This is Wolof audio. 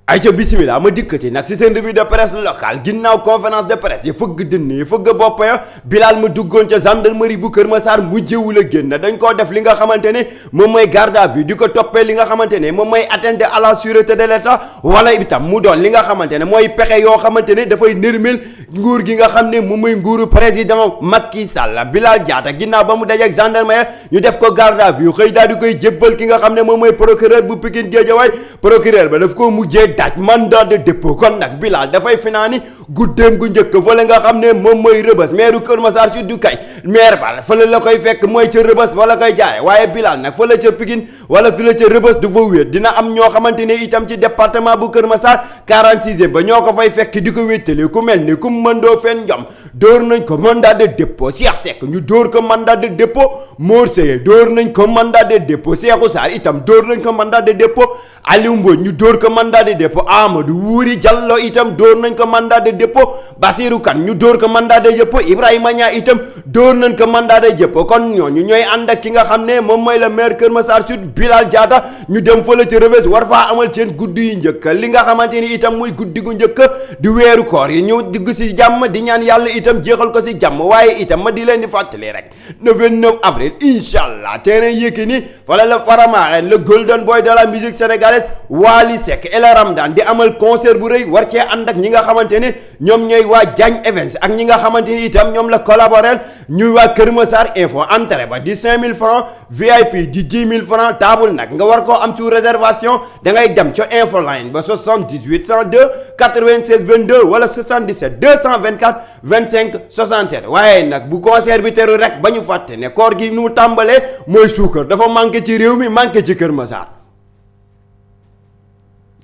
ayca bismillah ma dikkati nag si seen revue de presse locale ginnaaw conférence de presse yi fëgg dënn yi fëgg bopp ya Bilal ma duggoon ca gendarmerie bu Kër Massar mujjewul a génn dañ koo def li nga xamante ne moom mooy garde à vue di ko toppee li nga xamante ne moom mooy atteinte à la sûreté de l'État wala itam mu doon li nga xamante ne mooy pexe yoo xamante ne dafay nërmel nguur gi nga xam ne moom mooy nguuru président Macky Sall Bilal Diatta ginnaaw ba mu dajeek gendarmerie ñu def ko garde à vue xëy daal di koy jébbal ki nga xam ne moom mooy procureur bu Pikine Guédiawaye procureur ba daf ko mujjee daaj mandat de dépôt kon nag Bilal dafay finaani guddeem gu njëkk fële nga xam ne moom mooy Rëbës maire Kër Massar Sud du kay maire ba fële la koy fekk mooy ca Rëbës wala koy jaare waaye Bilal nag fële ca Pikine wala fële ca Rëbës du fa wéet dina am ñoo xamante ne itam ci département bu Kër Massar 46e ba ñoo ko fay fekk di ko wéttali ku mel ni ku mëndoo fen njom dóor nañ ko mandat de dépôt Cheikh Seck ñu dóor ko mandat de dépôt Mor Seye dóor nañ ko mandat de dépôt Cheikhou Sarr itam dóor nañ ko mandat de dépôt Aliou Mbodj ñu dóor ko mandat de dépôt Amadou Wuri Diallo itam dóor nañ ko mandat de dépôt Basirou Kane ñu dóor ko mandat de dépôt Ibrahima Niang itam dóor nañ ko mandat de dépôt kon ñooñu ñooy ànd ak ki nga xam ne moom mooy le maire Kër Massar Sud Bilal Diatta ñu dem fële ci Rëbës war faa amal seen guddi yu njëkk li nga xamante ni itam muy guddi gu njëkk di weeru koor yi ñu digg si jàmm di ñaan yàlla itam jeexal ko si jàmm waaye itam ma di leen di fàttali rek le 29 avril incha allah terrain Yékini fala la Faramaren le golden boy de la musique sénégalaise Wally Seck El Ramdan di amal concert bu rëy war cee ànd ak ñi nga xamante ne ñoom ñooy waa Diagne Events ak ñi nga xamante ni itam ñoom la collaborer ñuy waa Kër Massar Info entrée ba di 5000 francs VIP di 10 000 francs table nag nga war koo am sous réservation da ngay dem ca info line ba 78 102 96 22 wala 77 224 25 67 waaye nag bu concert bi teru rek ba ñu fàtte ne koor gi nu tàmbalee mooy suukar dafa manqué ci réew mi manqué ci Kër Massar